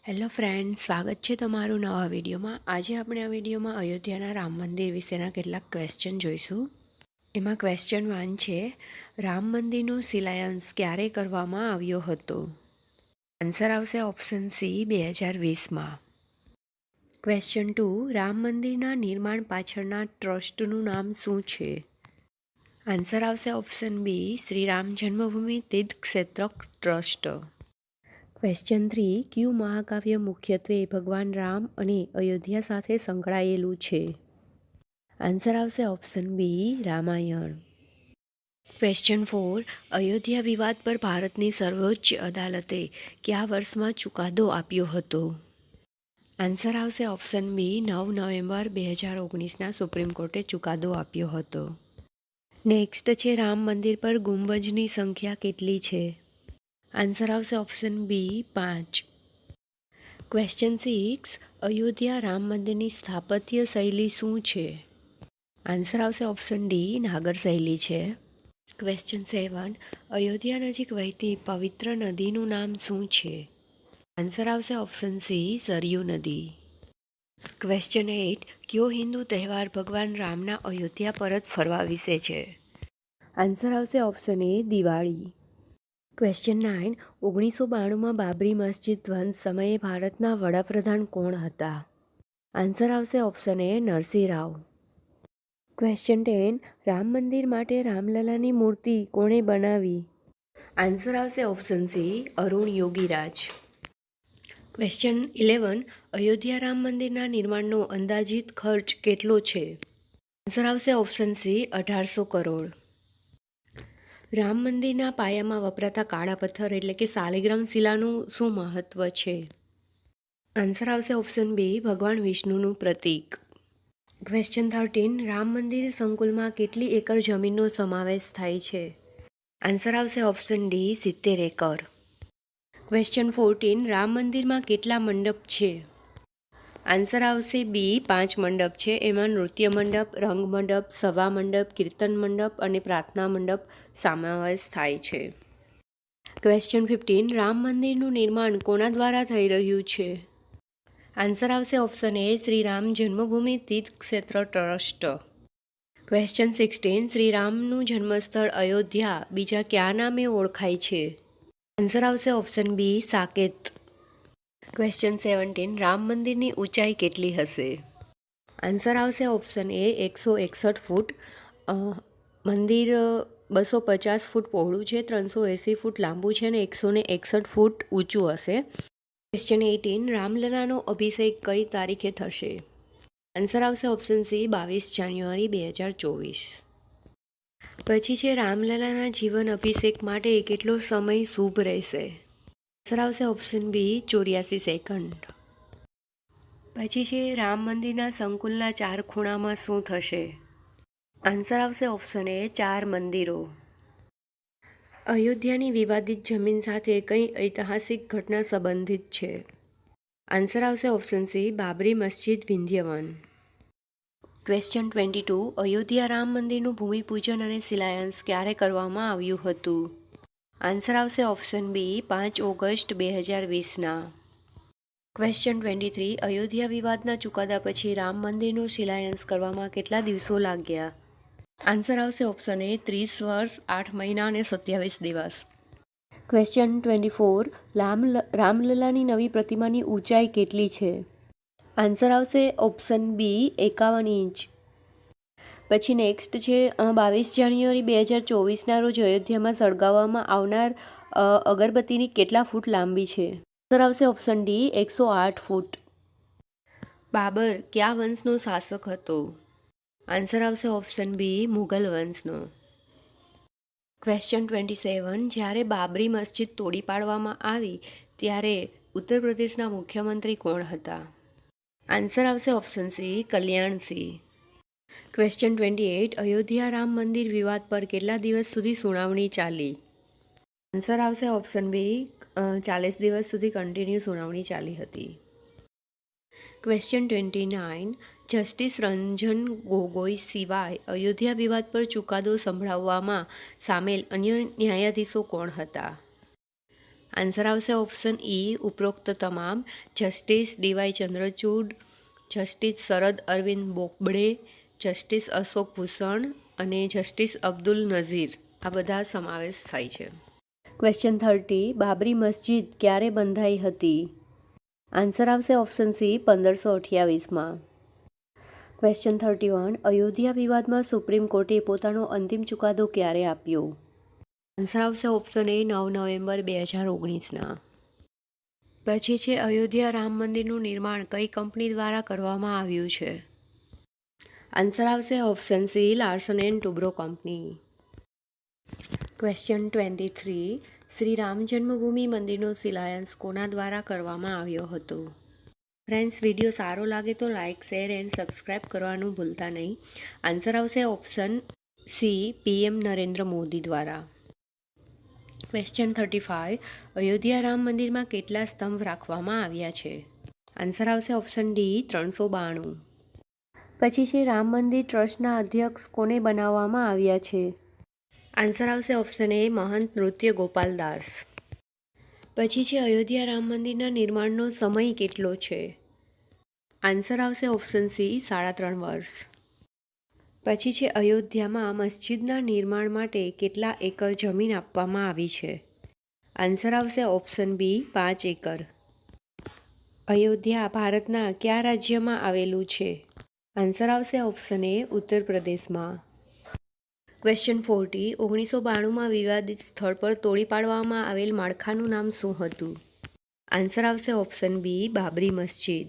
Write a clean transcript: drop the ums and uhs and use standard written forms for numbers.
Hello friends, સ્વાગત છે તમારું નવા વિડીયોમાં. આજે આપણે આ વિડીયોમાં અયોધ્યાના રામ મંદિર વિશેના કેટલાક ક્વેશ્ચન જોઈશું. એમાં ક્વેશ્ચન 1 છે, રામ મંદિરનો શિલાન્યાસ ક્યારે કરવામાં આવ્યો હતો? આન્સર આવશે ઓપ્શન સી 2020માં. ક્વેશ્ચન 2, રામ મંદિરના નિર્માણ પાછળના ટ્રસ્ટનું નામ શું છે? આન્સર આવશે ઓપ્શન બી શ્રી રામ જન્મભૂમિ તીર્થ ક્ષેત્ર ટ્રસ્ટ. ક્વેશ્ચન 3, કયું મહાકાવ્ય મુખ્યત્વે ભગવાન રામ અને અયોધ્યા સાથે સંકળાયેલું છે? આન્સર આવશે option B Ramayana. Question 4, Ayodhya વિવાદ પર ભારતની સર્વોચ્ચ અદાલતે કયા વર્ષમાં ચુકાદો આપ્યો હતો? આન્સર આવશે ઓપ્શન બી 9 નવેમ્બર 2019ના સુપ્રીમ કોર્ટે ચુકાદો આપ્યો હતો. નેક્સ્ટ છે, રામ મંદિર પર ગુંબજની સંખ્યા કેટલી છે? આન્સર આવશે option B 5. Question 6, Ayodhya Ram મંદિરની સ્થાપત્ય શૈલી શું છે? આન્સર આવશે ઓપ્શન ડી નાગર શૈલી છે. ક્વેશ્ચન 7, અયોધ્યા નજીક વહેતી પવિત્ર નદીનું નામ શું છે? આન્સર આવશે ઓપ્શન સી સરયુ નદી. ક્વેશ્ચન 8, કયો હિન્દુ તહેવાર ભગવાન રામના અયોધ્યા પરત ફરવા વિશે છે? આન્સર આવશે option A Diwali. Question 9, 1992માં Babri Masjid ધ્વંસ સમયે ભારતના વડાપ્રધાન કોણ હતા? આન્સર આવશે option A Narsinh Rao. Question 10, Ram મંદિર માટે રામલલાની મૂર્તિ કોણે બનાવી? આન્સર આવશે option C Arun Yogiraj. Question 11, Ayodhya Ram મંદિરના નિર્માણનો અંદાજિત ખર્ચ કેટલો છે? આન્સર આવશે ઓપ્શન સી 1800 કરોડ. રામ મંદિરના પાયામાં વપરાતા કાળા પથ્થર એટલે કે શાલિગ્રામ શિલાનું શું મહત્વ છે? આન્સર આવશે ઓપ્શન બી ભગવાન વિષ્ણુનું પ્રતીક. ક્વેશ્ચન 13, રામ મંદિર સંકુલમાં કેટલી એકર જમીનનો સમાવેશ થાય છે? આન્સર આવશે option D 70 acre. Question 14, Ram મંદિરમાં કેટલા મંડપ છે? આન્સર આવશે બી 5 મંડપ છે. એમાં નૃત્ય મંડપ, રંગ મંડપ, સભા મંડપ, કીર્તન મંડપ અને પ્રાર્થના મંડપ સમાવેશ થાય છે. ક્વેશ્ચન 15, રામ મંદિરનું નિર્માણ કોના દ્વારા થઈ રહ્યું છે? આન્સર આવશે ઓપ્શન એ શ્રી રામ જન્મભૂમિ તીર્થ ક્ષેત્ર ટ્રસ્ટ. ક્વેશ્ચન 16, શ્રી રામનું જન્મસ્થળ અયોધ્યા બીજા કયા નામે ઓળખાય છે? આન્સર આવશે option B Saket. Question 17, Ram મંદિરની ઊંચાઈ કેટલી હશે? આન્સર આવશે ઓપ્શન એ 161 ફૂટ. મંદિર 250 ફૂટ પહોળું છે, 380 ફૂટ લાંબુ છે અને 161 ફૂટ ઊંચું હશે. ક્વેશ્ચન 18, રામલલાનો અભિષેક કઈ તારીખે થશે? આન્સર આવશે ઓપ્શન સી 22 જાન્યુઆરી 2024. પછી છે, રામલલાના જીવન અભિષેક માટે કેટલો સમય શુભ રહેશે? આન્સર આવશે ઓપ્શન બી 84 સેકન્ડ. પછી છે, રામ મંદિરના સંકુલના 4 ખૂણામાં શું થશે? આન્સર આવશે ઓપ્શન એ 4 મંદિરો. અયોધ્યાની વિવાદિત જમીન સાથે કઈ ઐતિહાસિક ઘટના સંબંધિત છે? આન્સર આવશે option C Babri Masjid વિંધ્યવન. Question 22, Ayodhya Ram મંદિરનું ભૂમિપૂજન અને શિલાન્યાસ ક્યારે કરવામાં આવ્યું હતું? આન્સર આવશે ઓપ્શન બી 5 ઓગસ્ટ 2020ના. ક્વેશ્ચન 23, અયોધ્યા વિવાદના ચુકાદા પછી રામ મંદિરનો શિલાન્યાસ કરવામાં કેટલા દિવસો લાગ્યા? આન્સર આવશે ઓપ્શન એ 30 વર્ષ 8 મહિના અને 27 દિવસ. ક્વેશ્ચન 24, રામલલાની નવી પ્રતિમાની ઊંચાઈ કેટલી છે? આન્સર આવશે ઓપ્શન બી 51 ઇંચ. પછી નેક્સ્ટ છે, 22 જાન્યુઆરી 2024ના રોજ અયોધ્યામાં સળગાવવામાં આવનાર અગરબત્તીની કેટલા ફૂટ લાંબી છે? આન્સર આવશે ઓપ્શન ડી 108 ફૂટ. બાબર કયા વંશનો શાસક હતો? આન્સર આવશે ઓપ્શન બી મુઘલ વંશનો. ક્વેશ્ચન 27, જ્યારે બાબરી મસ્જિદ તોડી પાડવામાં આવી ત્યારે ઉત્તર પ્રદેશના મુખ્યમંત્રી કોણ હતા? આન્સર આવશે option C Kalyan Singh. Question 28, Ayodhya Ram Mandir વિવાદ પર કેટલા દિવસ સુધી સુનાવણી ચાલી? આન્સર આવશે ઓપ્શન બી 40 દિવસ સુધી કન્ટિન્યુ સુનાવણી ચાલી હતી. ક્વેશ્ચન 29, જસ્ટિસ રંજન ગોગોઈ સિવાય અયોધ્યા વિવાદ પર ચુકાદો સંભળાવવામાં સામેલ અન્ય ન્યાયાધીશો કોણ હતા? આન્સર આવશે ઓપ્શન ઈ ઉપરોક્ત તમામ. જસ્ટિસ ડીવાય ચંદ્રચૂડ, જસ્ટિસ શરદ અરવિંદ બોબડે, જસ્ટિસ અશોક ભૂષણ અને જસ્ટિસ અબ્દુલ નઝીર આ બધા સમાવેશ થાય છે. ક્વેશ્ચન 30. બાબરી મસ્જિદ ક્યારે બંધાઈ હતી? આન્સર આવશે ઓપ્શન સી 1528માં. ક્વેશ્ચન 31. અયોધ્યા વિવાદમાં સુપ્રીમ કોર્ટે પોતાનો અંતિમ ચુકાદો ક્યારે આપ્યો? આન્સર આવશે ઓપ્શન એ 9 નવેમ્બર 2019ના. પછી છે અયોધ્યા રામ મંદિરનું નિર્માણ કઈ કંપની દ્વારા કરવામાં આવ્યું છે? આન્સર આવશે option C Larsen and Toubro company. Question 23. Shri Ram Janmabhoomi મંદિરનો શિલાન્યાસ કોના દ્વારા કરવામાં આવ્યો હતો? ફ્રેન્ડ્સ, વિડીયો સારો લાગે તો લાઇક, શેર એન્ડ સબસ્ક્રાઈબ કરવાનું ભૂલતા નહીં. આન્સર આવશે option C PM Narendra Modi દ્વારા. ક્વેશ્ચન 35. અયોધ્યા રામ મંદિરમાં કેટલા સ્તંભ રાખવામાં આવ્યા છે? આન્સર આવશે ઓપ્શન ડી 392. પછી છે રામ મંદિર ટ્રસ્ટના અધ્યક્ષ કોને બનાવવામાં આવ્યા છે? આન્સર આવશે ઓપ્શન એ મહંત નૃત્ય ગોપાલ દાસ. પછી છે અયોધ્યા રામ મંદિરના નિર્માણનો સમય કેટલો છે? આન્સર આવશે ઓપ્શન સી 3.5 વર્ષ. પછી છે અયોધ્યામાં મસ્જિદના નિર્માણ માટે કેટલા એકર જમીન આપવામાં આવી છે? આન્સર આવશે ઓપ્શન બી 5 એકર. અયોધ્યા ભારતના કયા રાજ્યમાં આવેલું છે? આન્સર આવશે ઓપ્શન એ ઉત્તર પ્રદેશમાં. ક્વેશ્ચન 40. 1992માં વિવાદિત સ્થળ પર તોડી પાડવામાં આવેલ માળખાનું નામ શું હતું? આન્સર આવશે ઓપ્શન બી બાબરી મસ્જિદ.